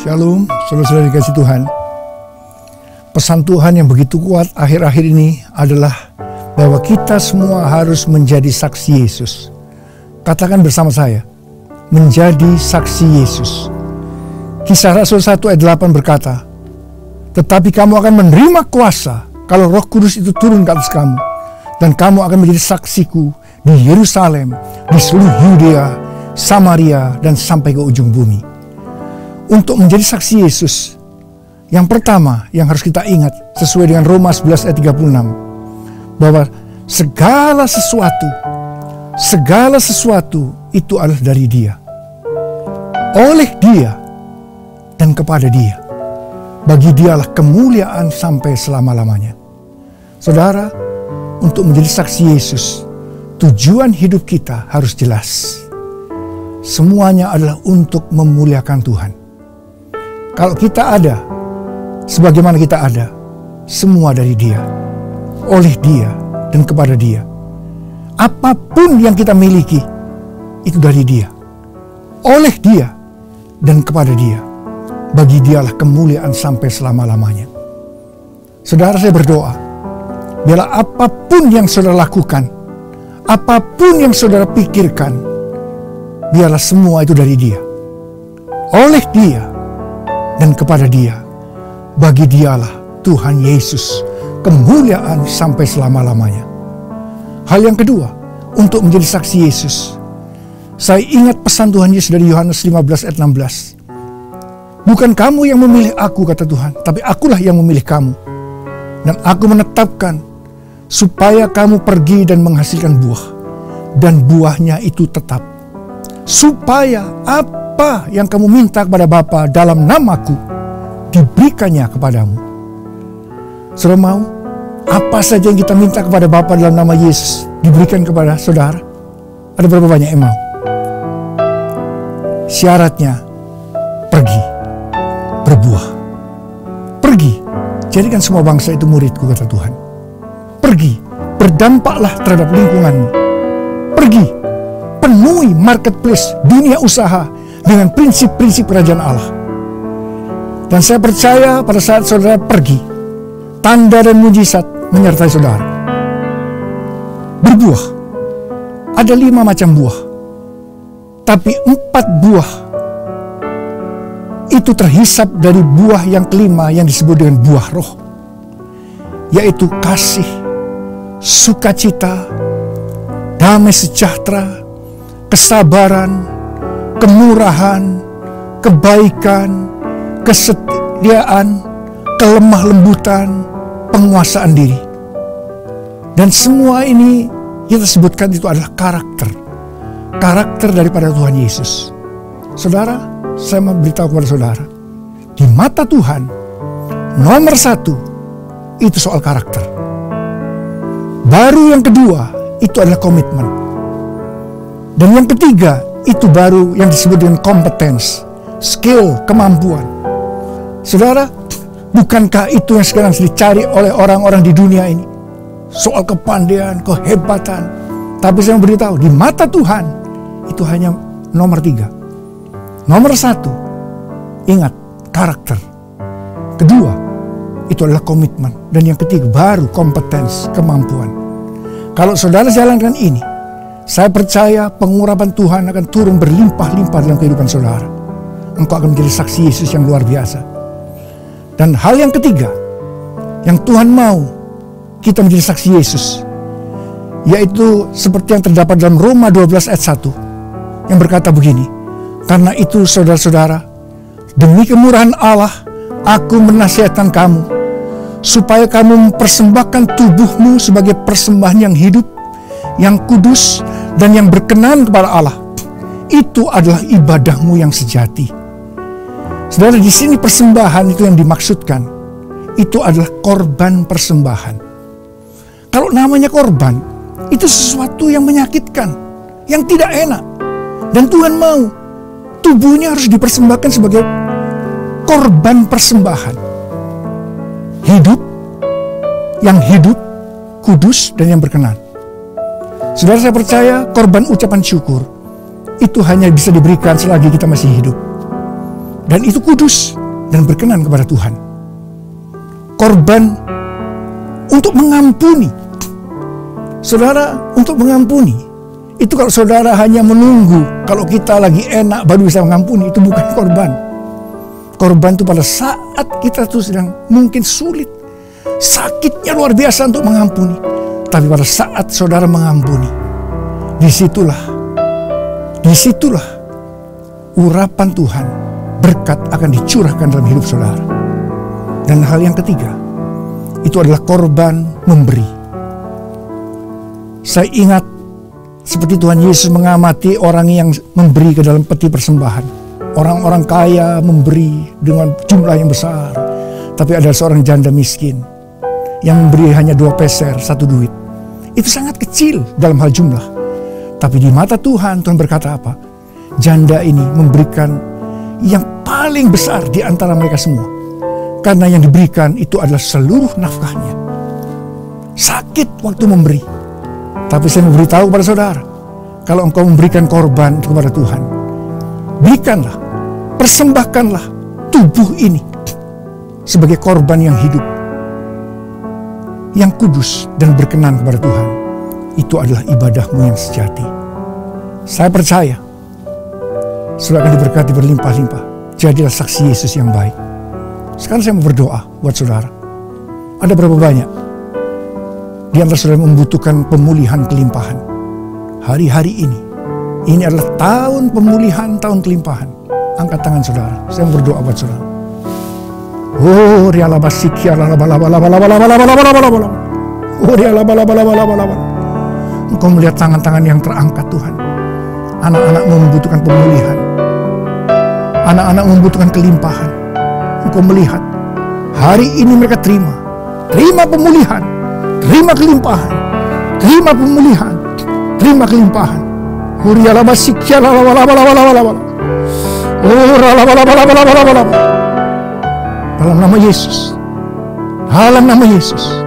Shalom, saudara-saudara dikasih Tuhan. Pesan Tuhan yang begitu kuat akhir-akhir ini adalah bahwa kita semua harus menjadi saksi Yesus. Katakan bersama saya, menjadi saksi Yesus. Kisah Rasul 1 ayat 8 berkata, tetapi kamu akan menerima kuasa kalau Roh Kudus itu turun ke atas kamu, dan kamu akan menjadi saksiku di Yerusalem, di seluruh Yudea, Samaria, dan sampai ke ujung bumi. Untuk menjadi saksi Yesus, yang pertama yang harus kita ingat sesuai dengan Roma 11 ayat 36, bahwa segala sesuatu itu adalah dari Dia, oleh Dia, dan kepada Dia. Bagi Dialah kemuliaan sampai selama-lamanya. Saudara, untuk menjadi saksi Yesus, tujuan hidup kita harus jelas. Semuanya adalah untuk memuliakan Tuhan. Kalau kita ada, sebagaimana kita ada, semua dari Dia, oleh Dia, dan kepada Dia. Apapun yang kita miliki, itu dari Dia, oleh Dia, dan kepada Dia. Bagi Dialah kemuliaan sampai selama-lamanya. Saudara, saya berdoa, biarlah apapun yang saudara lakukan, apapun yang saudara pikirkan, biarlah semua itu dari Dia, oleh Dia, dan kepada Dia. Bagi Dialah Tuhan Yesus kemuliaan sampai selama-lamanya. Hal yang kedua, untuk menjadi saksi Yesus, saya ingat pesan Tuhan Yesus dari Yohanes 15 ayat 16. Bukan kamu yang memilih aku, kata Tuhan, tapi akulah yang memilih kamu. Dan aku menetapkan supaya kamu pergi dan menghasilkan buah, dan buahnya itu tetap. Supaya apa yang kamu minta kepada Bapa dalam namaku, diberikannya kepadamu. Saudara mau, apa saja yang kita minta kepada Bapa dalam nama Yesus, diberikan kepada saudara? Ada berapa banyak yang mau? Syaratnya, pergi, berbuah. Pergi, jadikan semua bangsa itu muridku, kata Tuhan. Pergi, berdampaklah terhadap lingkunganmu. Pergi, penuhi marketplace dunia usaha dengan prinsip-prinsip kerajaan Allah. Dan saya percaya pada saat saudara pergi, tanda dan mujizat menyertai saudara. Berbuah. Ada 5 macam buah. Tapi 4 buah itu terhisap dari buah yang kelima yang disebut dengan buah roh. Yaitu kasih, sukacita, damai sejahtera, kesabaran, kemurahan, kebaikan, kesetiaan, kelemah lembutan, penguasaan diri. Dan semua ini kita sebutkan itu adalah karakter daripada Tuhan Yesus. Saudara, saya mau beritahu kepada saudara, di mata Tuhan, nomor 1 itu soal karakter. Baru yang kedua itu adalah komitmen. Dan yang ketiga itu baru yang disebut dengan kompetens, skill, kemampuan. Saudara, bukankah itu yang sekarang dicari oleh orang-orang di dunia ini? Soal kepandaian, kehebatan. Tapi saya beritahu, di mata Tuhan itu hanya nomor 3. Nomor 1, ingat, karakter. Kedua, itu adalah komitmen. Dan yang ketiga, baru kompetens, kemampuan. Kalau saudara jalankan ini, saya percaya pengurapan Tuhan akan turun berlimpah-limpah dalam kehidupan saudara. Engkau akan menjadi saksi Yesus yang luar biasa. Dan hal yang ketiga, yang Tuhan mau kita menjadi saksi Yesus, yaitu seperti yang terdapat dalam Roma 12 ayat 1, yang berkata begini, karena itu saudara-saudara, demi kemurahan Allah, aku menasihatkan kamu, supaya kamu mempersembahkan tubuhmu sebagai persembahan yang hidup, yang kudus, dan yang berkenan kepada Allah. Itu adalah ibadahmu yang sejati. Saudara, di sini persembahan itu yang dimaksudkan, itu adalah korban persembahan. Kalau namanya korban, itu sesuatu yang menyakitkan, yang tidak enak. Dan Tuhan mau tubuhnya harus dipersembahkan sebagai korban persembahan. Yang hidup, kudus, dan yang berkenan. Saudara, saya percaya korban ucapan syukur itu hanya bisa diberikan selagi kita masih hidup. Dan itu kudus dan berkenan kepada Tuhan. Korban untuk mengampuni. Saudara, untuk mengampuni. Itu kalau saudara hanya menunggu, kalau kita lagi enak baru bisa mengampuni, itu bukan korban. Korban itu pada saat kita tuh sedang mungkin sulit, sakitnya luar biasa untuk mengampuni. Tapi pada saat saudara mengampuni, disitulah urapan Tuhan, berkat akan dicurahkan dalam hidup saudara. Dan hal yang ketiga, itu adalah korban memberi. Saya ingat seperti Tuhan Yesus mengamati orang yang memberi ke dalam peti persembahan. Orang-orang kaya memberi dengan jumlah yang besar. Tapi ada seorang janda miskin yang memberi hanya 2 peser, 1 duit. Itu sangat kecil dalam hal jumlah. Tapi di mata Tuhan, Tuhan berkata apa? Janda ini memberikan yang paling besar di antara mereka semua. Karena yang diberikan itu adalah seluruh nafkahnya. Sakit waktu memberi. Tapi saya memberitahu kepada saudara, kalau engkau memberikan korban kepada Tuhan, berikanlah, persembahkanlah tubuh ini sebagai korban yang hidup, yang kudus dan berkenan kepada Tuhan. Itu adalah ibadahmu yang sejati. Saya percaya saudara akan diberkati berlimpah-limpah. Jadilah saksi Yesus yang baik. Sekarang saya mau berdoa buat saudara. Ada berapa banyak di antara saudara membutuhkan pemulihan kelimpahan? Hari-hari ini adalah tahun pemulihan, tahun kelimpahan. Angkat tangan saudara, saya mau berdoa buat saudara. Oh, Engkau melihat tangan-tangan yang terangkat Tuhan. Anak-anak membutuhkan pemulihan. Anak-anak membutuhkan kelimpahan. Engkau melihat hari ini mereka terima pemulihan, terima kelimpahan, terima pemulihan, terima kelimpahan. Dalam nama Yesus, dalam nama Yesus.